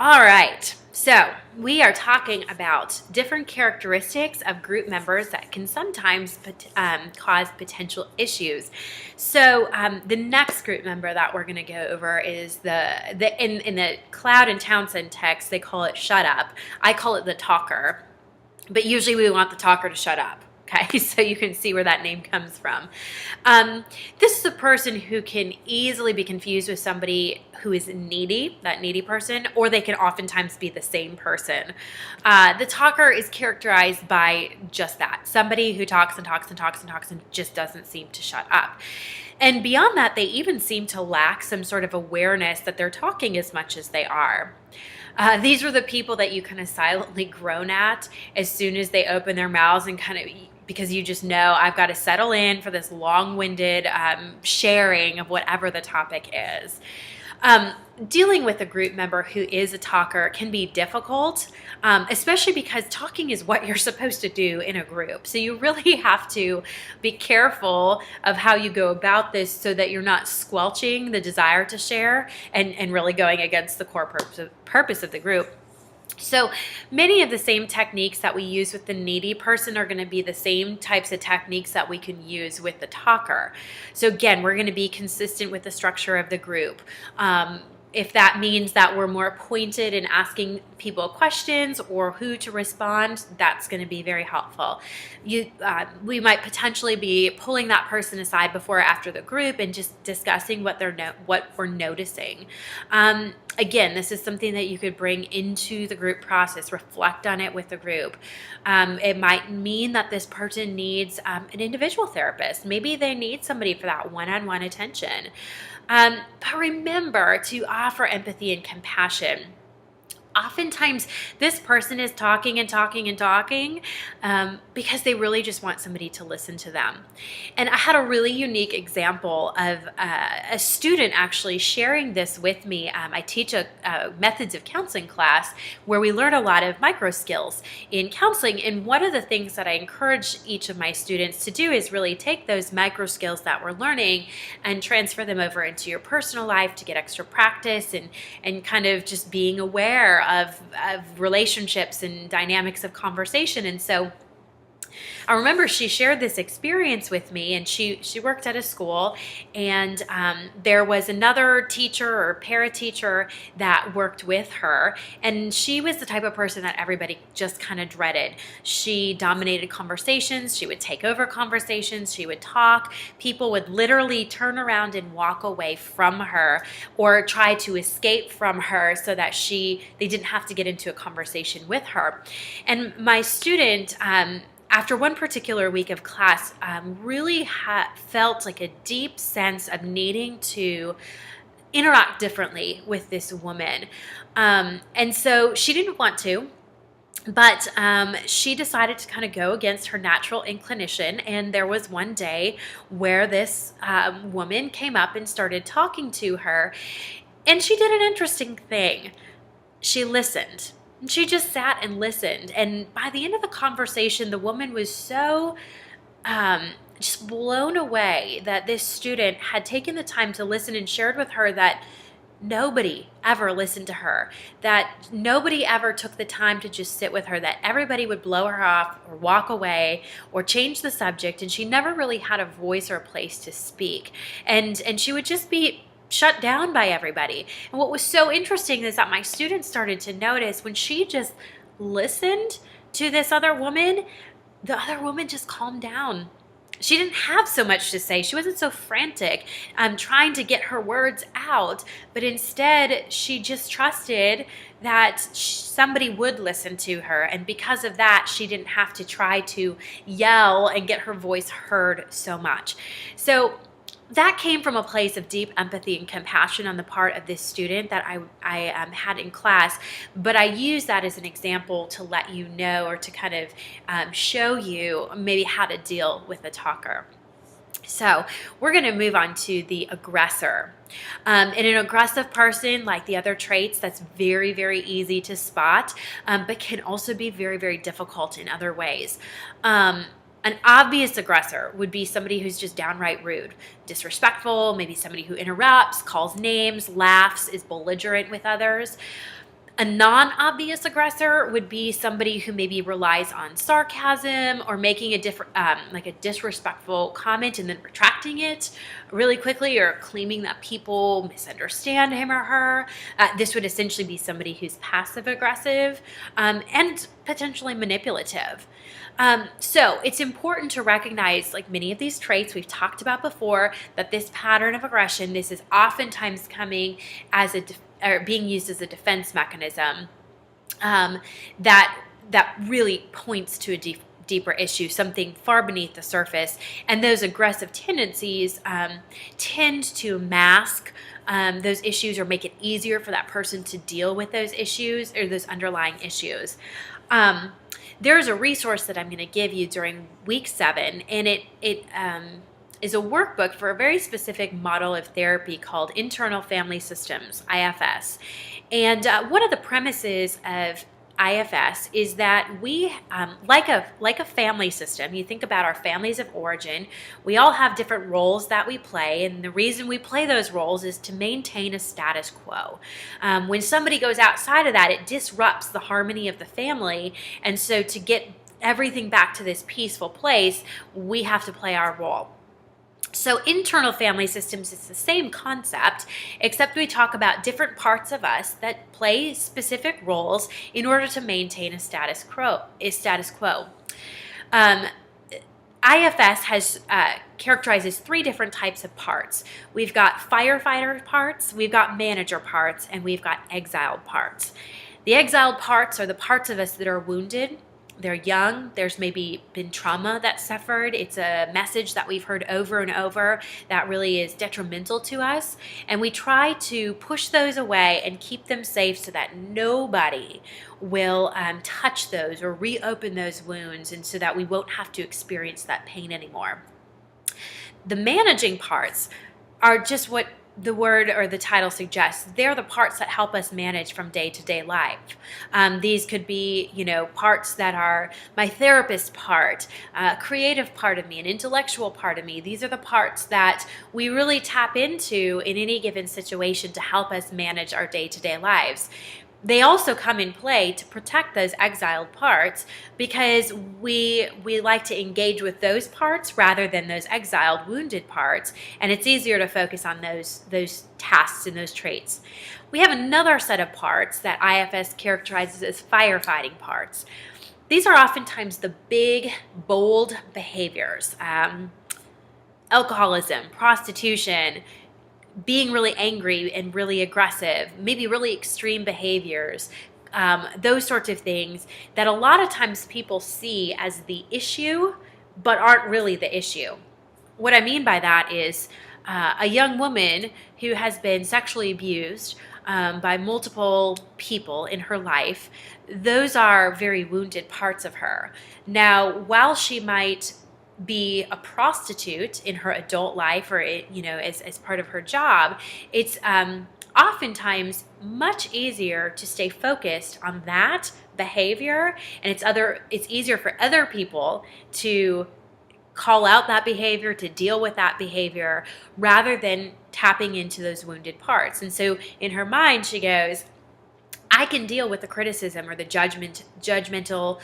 All right. So we are talking about different characteristics of group members that can sometimes cause potential issues. So the next group member that we're going to go over is the in the Cloud and Townsend text they call it "shut up." I call it the talker, but usually we want the talker to shut up. Okay, so you can see where that name comes from. This is a person who can easily be confused with somebody who is needy, that needy person, or they can oftentimes be the same person. The talker is characterized by just that, somebody who talks and talks and talks and talks and just doesn't seem to shut up. And beyond that, they even seem to lack some sort of awareness that they're talking as much as they are. These are the people that you kind of silently groan at as soon as they open their mouths and kind of because you just know I've got to settle in for this long-winded sharing of whatever the topic is. Dealing with a group member who is a talker can be difficult, especially because talking is what you're supposed to do in a group. So you really have to be careful of how you go about this so that you're not squelching the desire to share and really going against the core purpose of the group. So many of the same techniques that we use with the needy person are going to be the same types of techniques that we can use with the talker. So again, we're going to be consistent with the structure of the group. If that means that we're more pointed in asking people questions or who to respond, that's going to be very helpful. We might potentially be pulling that person aside before or after the group and just discussing what we're noticing. Again, this is something that you could bring into the group process, reflect on it with the group. It might mean that this person needs an individual therapist. Maybe they need somebody for that one-on-one attention. But remember to offer empathy and compassion. Oftentimes, this person is talking and talking and talking because they really just want somebody to listen to them. And I had a really unique example of a student actually sharing this with me. I teach a methods of counseling class where we learn a lot of micro skills in counseling. And one of the things that I encourage each of my students to do is really take those micro skills that we're learning and transfer them over into your personal life to get extra practice and kind of just being aware of relationships and dynamics of conversation. And so I remember she shared this experience with me, and she worked at a school, and there was another teacher or para-teacher that worked with her, and she was the type of person that everybody just kind of dreaded. She dominated conversations. She would take over conversations. She would talk. People would literally turn around and walk away from her or try to escape from her so that they didn't have to get into a conversation with her. And my student, after one particular week of class, really felt like a deep sense of needing to interact differently with this woman. And so she didn't want to, but she decided to kind of go against her natural inclination. And there was one day where this woman came up and started talking to her. And she did an interesting thing. She listened. She just sat and listened. And by the end of the conversation, the woman was so just blown away that this student had taken the time to listen and shared with her that nobody ever listened to her, that nobody ever took the time to just sit with her, that everybody would blow her off or walk away or change the subject. And she never really had a voice or a place to speak. And she would just be shut down by everybody. And what was so interesting is that my students started to notice when she just listened to this other woman, the other woman just calmed down. She didn't have so much to say. She wasn't so frantic trying to get her words out, but instead she just trusted that somebody would listen to her. And because of that, she didn't have to try to yell and get her voice heard so much. So that came from a place of deep empathy and compassion on the part of this student that I had in class, but I use that as an example to let you know or to kind of show you maybe how to deal with a talker. So we're going to move on to the aggressor. And an aggressive person, like the other traits, that's very, very easy to spot, but can also be very, very difficult in other ways. An obvious aggressor would be somebody who's just downright rude, disrespectful, maybe somebody who interrupts, calls names, laughs, is belligerent with others. A non-obvious aggressor would be somebody who maybe relies on sarcasm or making like a disrespectful comment and then retracting it really quickly, or claiming that people misunderstand him or her. This would essentially be somebody who's passive aggressive and potentially manipulative. So it's important to recognize, like many of these traits we've talked about before, that this pattern of aggression, this is oftentimes coming as or being used as a defense mechanism that really points to a deeper issue, something far beneath the surface. And those aggressive tendencies tend to mask those issues or make it easier for that person to deal with those issues or those underlying issues. There's a resource that I'm going to give you during week 7, and it is a workbook for a very specific model of therapy called Internal Family Systems, IFS. And one of the premises of IFS is that we, like a family system, you think about our families of origin, we all have different roles that we play, and the reason we play those roles is to maintain a status quo. When somebody goes outside of that, it disrupts the harmony of the family, and so to get everything back to this peaceful place, we have to play our role. So internal family systems is the same concept, except we talk about different parts of us that play specific roles in order to maintain a status quo. IFS characterizes 3 different types of parts. We've got firefighter parts, we've got manager parts, and we've got exiled parts. The exiled parts are the parts of us that are wounded. They're young. There's maybe been trauma that's suffered. It's a message that we've heard over and over that really is detrimental to us. And we try to push those away and keep them safe so that nobody will touch those or reopen those wounds, and so that we won't have to experience that pain anymore. The managing parts are just what the word or the title suggests. They're the parts that help us manage from day-to-day life. These could be, parts that are my therapist part, creative part of me, an intellectual part of me. These are the parts that we really tap into in any given situation to help us manage our day-to-day lives. They also come in play to protect those exiled parts, because we like to engage with those parts rather than those exiled, wounded parts, and it's easier to focus on those tasks and those traits. We have another set of parts that IFS characterizes as firefighting parts. These are oftentimes the big, bold behaviors. Alcoholism, prostitution, being really angry and really aggressive, maybe really extreme behaviors, those sorts of things that a lot of times people see as the issue, but aren't really the issue. What I mean by that is a young woman who has been sexually abused by multiple people in her life. Those are very wounded parts of her. Now, while she might be a prostitute in her adult life, or as part of her job, it's oftentimes much easier to stay focused on that behavior, and it's easier for other people to call out that behavior, to deal with that behavior, rather than tapping into those wounded parts. And so in her mind, she goes, I can deal with the criticism or the judgmental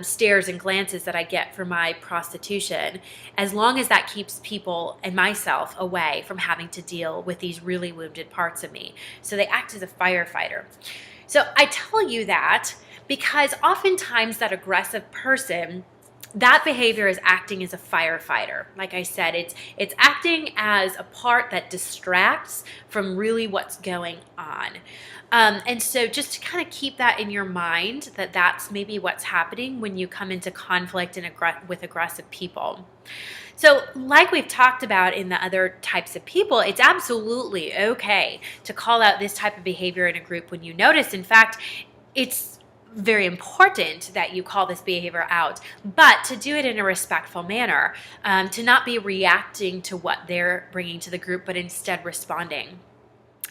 stares and glances that I get from my prostitution, as long as that keeps people and myself away from having to deal with these really wounded parts of me. So they act as a firefighter. So I tell you that because oftentimes that aggressive person, that behavior is acting as a firefighter. Like I said, it's acting as a part that distracts from really what's going on. And so just to kind of keep that in your mind, that's maybe what's happening when you come into conflict with aggressive people. So like we've talked about in the other types of people, it's absolutely okay to call out this type of behavior in a group when you notice. In fact, it's very important that you call this behavior out, but to do it in a respectful manner, to not be reacting to what they're bringing to the group, but instead responding.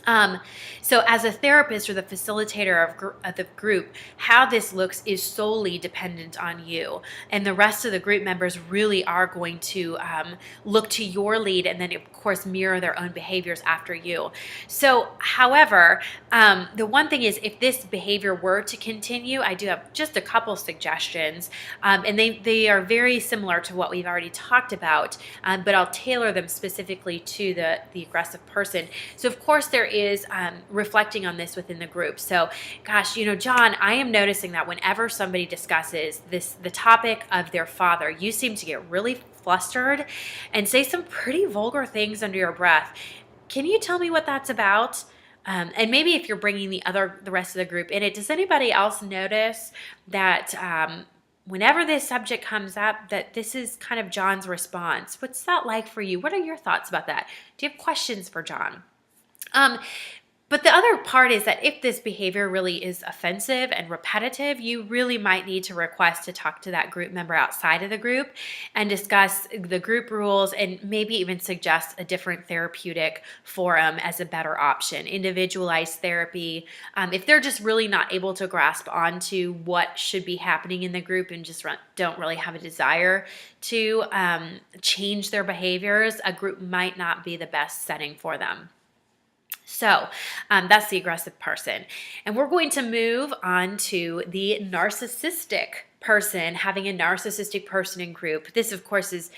Um, so as a therapist or the facilitator of the group, how this looks is solely dependent on you. And the rest of the group members really are going to look to your lead and then, of course, mirror their own behaviors after you. So, however, the one thing is if this behavior were to continue, I do have just a couple suggestions. And they are very similar to what we've already talked about, but I'll tailor them specifically to the aggressive person. So, of course, there is reflecting on this within the group. So, gosh, John, I am noticing that whenever somebody discusses the topic of their father, you seem to get really flustered and say some pretty vulgar things under your breath. Can you tell me what that's about? And maybe if you're bringing the rest of the group in it, does anybody else notice that whenever this subject comes up, that this is kind of John's response? What's that like for you? What are your thoughts about that? Do you have questions for John? But the other part is that if this behavior really is offensive and repetitive, you really might need to request to talk to that group member outside of the group and discuss the group rules and maybe even suggest a different therapeutic forum as a better option, individualized therapy. If they're just really not able to grasp onto what should be happening in the group and just don't really have a desire to change their behaviors, a group might not be the best setting for them. So that's the aggressive person. And we're going to move on to the narcissistic person, having a narcissistic person in group. This, of course, is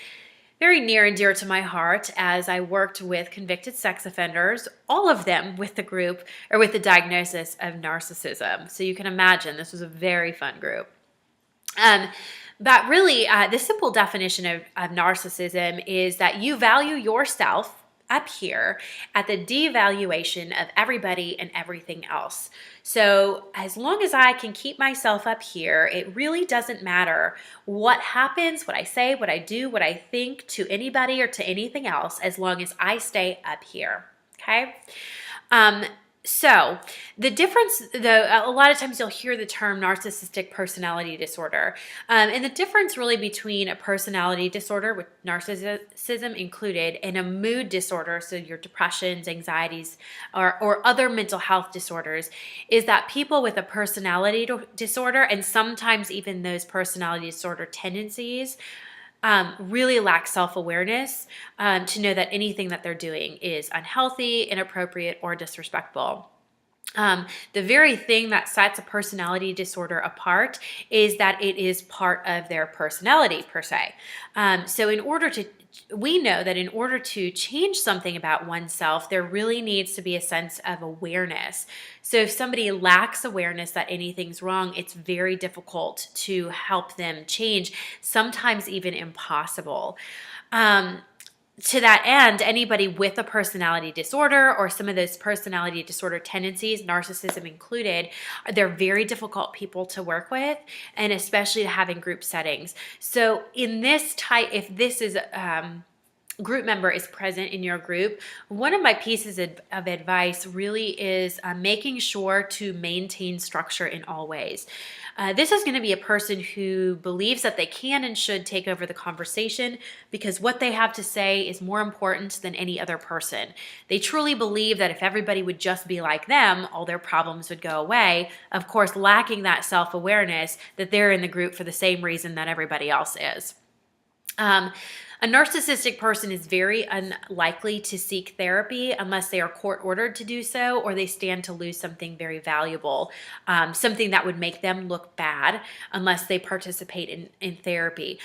very near and dear to my heart as I worked with convicted sex offenders, all of them with the group or with the diagnosis of narcissism. So you can imagine this was a very fun group. But really, the simple definition of narcissism is that you value yourself up here at the devaluation of everybody and everything else. So as long as I can keep myself up here, it really doesn't matter what happens, what I say, what I do, what I think to anybody or to anything else, as long as I stay up here. Okay? So the difference, a lot of times you'll hear the term narcissistic personality disorder. And the difference really between a personality disorder with narcissism included and a mood disorder, so your depressions, anxieties, or other mental health disorders, is that people with a personality disorder and sometimes even those personality disorder tendencies really lack self-awareness to know that anything that they're doing is unhealthy, inappropriate, or disrespectful. The very thing that sets a personality disorder apart is that it is part of their personality per se. So we know that in order to change something about oneself, there really needs to be a sense of awareness. So if somebody lacks awareness that anything's wrong, it's very difficult to help them change, sometimes even impossible. To that end, anybody with a personality disorder or some of those personality disorder tendencies, narcissism included, they're very difficult people to work with, and especially to have in group settings. So in this type, if this is group member is present in your group, one of my pieces of advice really is making sure to maintain structure in all ways. This is going to be a person who believes that they can and should take over the conversation because what they have to say is more important than any other person. They truly believe that if everybody would just be like them, all their problems would go away. Of course, lacking that self-awareness that they're in the group for the same reason that everybody else is. A narcissistic person is very unlikely to seek therapy unless they are court-ordered to do so or they stand to lose something very valuable, something that would make them look bad unless they participate in therapy.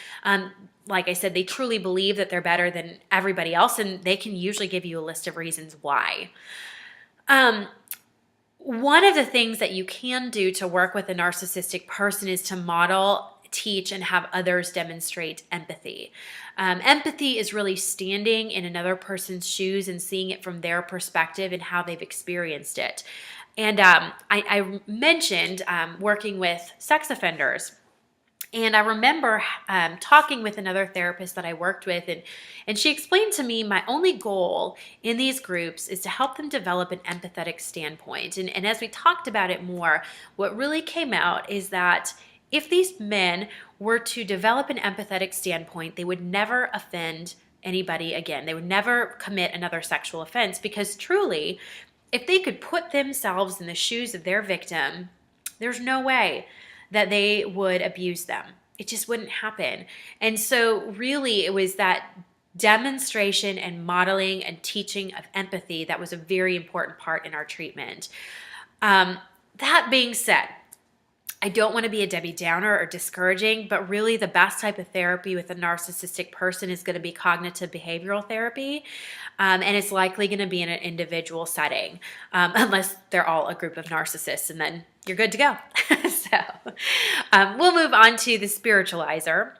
Like I said, they truly believe that they're better than everybody else, and they can usually give you a list of reasons why. One of the things that you can do to work with a narcissistic person is to model, teach, and have others demonstrate empathy. Empathy is really standing in another person's shoes and seeing it from their perspective and how they've experienced it. And I mentioned working with sex offenders. And I remember talking with another therapist that I worked with, and she explained to me my only goal in these groups is to help them develop an empathetic standpoint. And as we talked about it more, what really came out is that if these men were to develop an empathetic standpoint, they would never offend anybody again. They would never commit another sexual offense because truly, if they could put themselves in the shoes of their victim, there's no way that they would abuse them. It just wouldn't happen. And so really it was that demonstration and modeling and teaching of empathy that was a very important part in our treatment. That being said, I don't want to be a Debbie Downer or discouraging, but really the best type of therapy with a narcissistic person is going to be cognitive behavioral therapy. And it's likely going to be in an individual setting, unless they're all a group of narcissists, and then you're good to go. So we'll move on to the spiritualizer.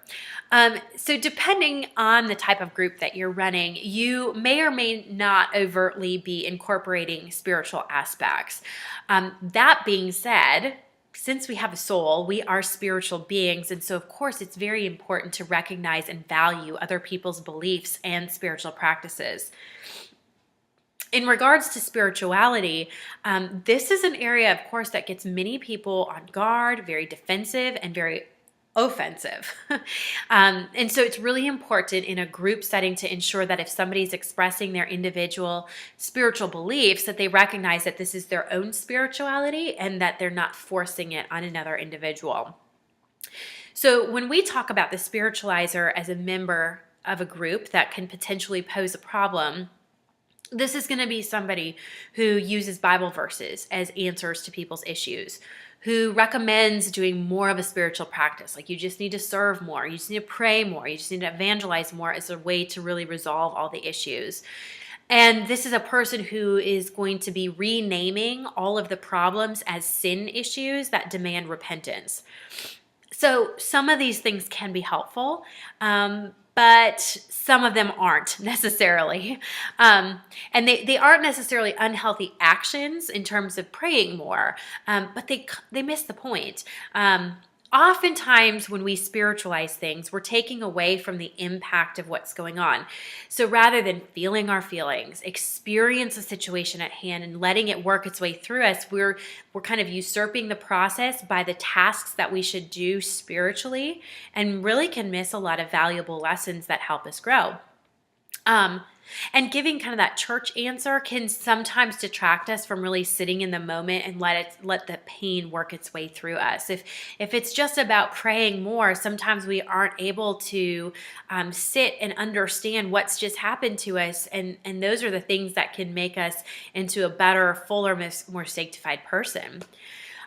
So depending on the type of group that you're running, you may or may not overtly be incorporating spiritual aspects. That being said, since we have a soul, we are spiritual beings. And so, of course, it's very important to recognize and value other people's beliefs and spiritual practices. In regards to spirituality, this is an area, of course, that gets many people on guard, very defensive, and very offensive. And so it's really important in a group setting to ensure that if somebody's expressing their individual spiritual beliefs, that they recognize that this is their own spirituality and that they're not forcing it on another individual. So when we talk about the spiritualizer as a member of a group that can potentially pose a problem, this is going to be somebody who uses Bible verses as answers to people's issues, who recommends doing more of a spiritual practice. Like, you just need to serve more, you just need to pray more, you just need to evangelize more as a way to really resolve all the issues. And this is a person who is going to be renaming all of the problems as sin issues that demand repentance. So some of these things can be helpful, but some of them aren't necessarily. And they aren't necessarily unhealthy actions in terms of praying more, but they miss the point. Oftentimes when we spiritualize things, we're taking away from the impact of what's going on. So rather than feeling our feelings, experience a situation at hand and letting it work its way through us, we're kind of usurping the process by the tasks that we should do spiritually, and really can miss a lot of valuable lessons that help us grow. And giving kind of that church answer can sometimes detract us from really sitting in the moment and let the pain work its way through us. If it's just about praying more, sometimes we aren't able to sit and understand what's just happened to us, and those are the things that can make us into a better, fuller, more sanctified person.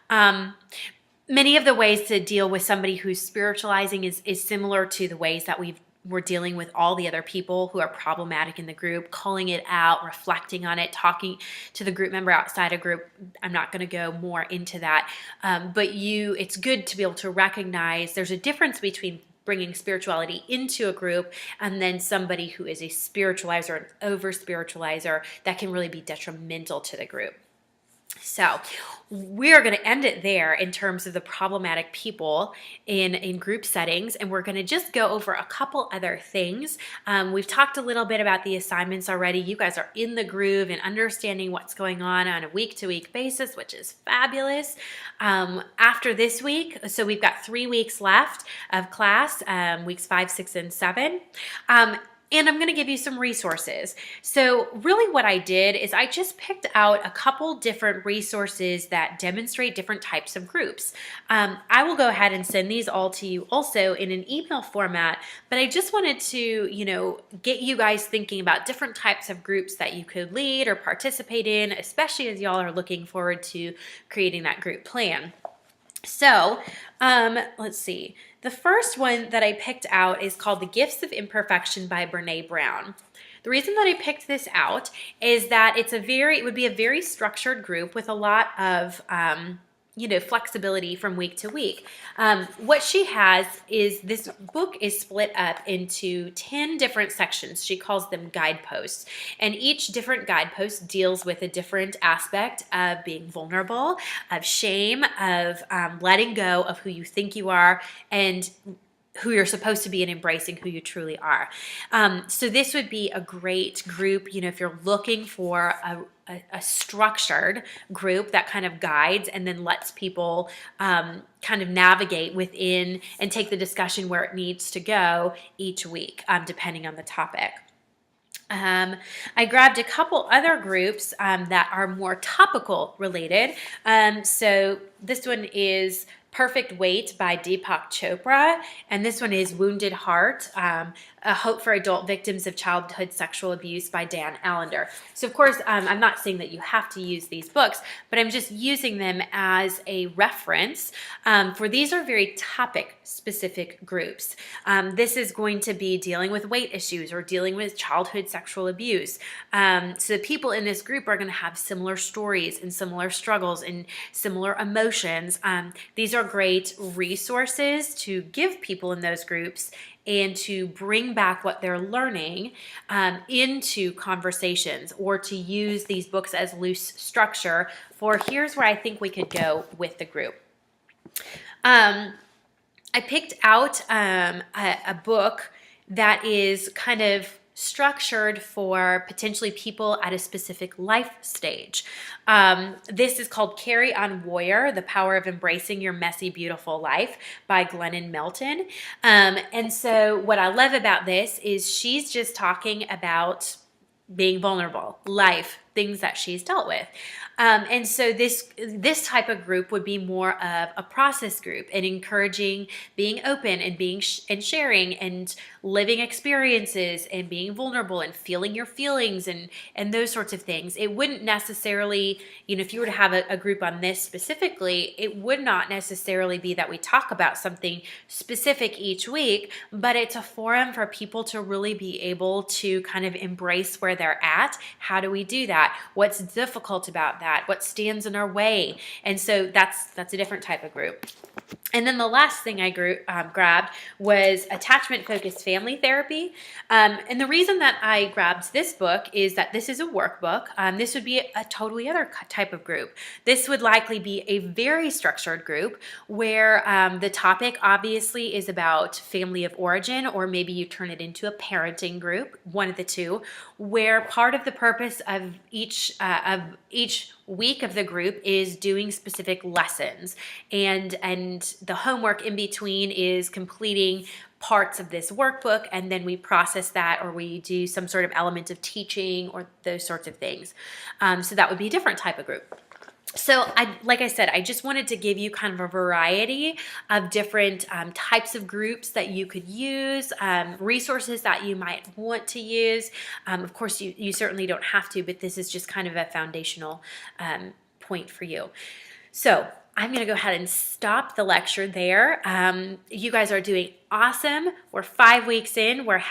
Many of the ways to deal with somebody who's spiritualizing is similar to the ways that we're dealing with all the other people who are problematic in the group, calling it out, reflecting on it, talking to the group member outside a group. I'm not going to go more into that, but it's good to be able to recognize there's a difference between bringing spirituality into a group and then somebody who is a spiritualizer, an over-spiritualizer, that can really be detrimental to the group. So we're going to end it there in terms of the problematic people in group settings, and we're going to just go over a couple other things. We've talked a little bit about the assignments already. You guys are in the groove and understanding what's going on a week-to-week basis, which is fabulous. After this week, so we've got 3 weeks left of class, weeks 5, 6, and 7. And I'm going to give you some resources. So really what I did is I just picked out a couple different resources that demonstrate different types of groups. I will go ahead and send these all to you also in an email format, but I just wanted to, get you guys thinking about different types of groups that you could lead or participate in, especially as y'all are looking forward to creating that group plan. So let's see. The first one that I picked out is called The Gifts of Imperfection by Brene Brown. The reason that I picked this out is that it would be a very structured group with a lot of flexibility from week to week. What she has is this book is split up into 10 different sections. She calls them guideposts. And each different guidepost deals with a different aspect of being vulnerable, of shame, of letting go of who you think you are, and who you're supposed to be, and embracing who you truly are. So this would be a great group, if you're looking for a structured group that kind of guides and then lets people kind of navigate within and take the discussion where it needs to go each week, depending on the topic. I grabbed a couple other groups that are more topical related. So this one is Perfect Weight by Deepak Chopra, and this one is Wounded Heart, A Hope for Adult Victims of Childhood Sexual Abuse by Dan Allender. So of course, I'm not saying that you have to use these books, but I'm just using them as a reference for these are very topic specific groups. This is going to be dealing with weight issues or dealing with childhood sexual abuse. So the people in this group are going to have similar stories and similar struggles and similar emotions. These are great resources to give people in those groups and to bring back what they're learning into conversations, or to use these books as loose structure for here's where I think we could go with the group. I picked out a book that is kind of structured for potentially people at a specific life stage. This is called Carry On Warrior, The Power of Embracing Your Messy, Beautiful Life by Glennon Melton. And so what I love about this is she's just talking about being vulnerable, life, things that she's dealt with. And so this type of group would be more of a process group and encouraging being open and being and sharing and living experiences and being vulnerable and feeling your feelings and those sorts of things. It wouldn't necessarily, if you were to have a group on this specifically, it would not necessarily be that we talk about something specific each week, but it's a forum for people to really be able to kind of embrace where they're at. How do we do that? What's difficult about that? What stands in our way? And so that's a different type of group. And then the last thing I grabbed was attachment-focused family therapy. And the reason that I grabbed this book is that this is a workbook. This would be a totally other type of group. This would likely be a very structured group where the topic obviously is about family of origin, or maybe you turn it into a parenting group, one of the two, where part of the purpose of each week of the group is doing specific lessons, and the homework in between is completing parts of this workbook, and then we process that, or we do some sort of element of teaching or those sorts of things. So that would be a different type of group. So like I said, I just wanted to give you kind of a variety of different types of groups that you could use, resources that you might want to use. Of course, you certainly don't have to, but this is just kind of a foundational point for you. So I'm going to go ahead and stop the lecture there. You guys are doing awesome. We're 5 weeks in. We're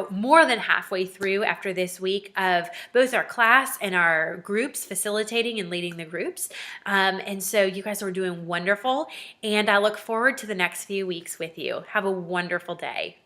more than halfway through after this week of both our class and our groups, facilitating and leading the groups. And so you guys are doing wonderful. And I look forward to the next few weeks with you. Have a wonderful day.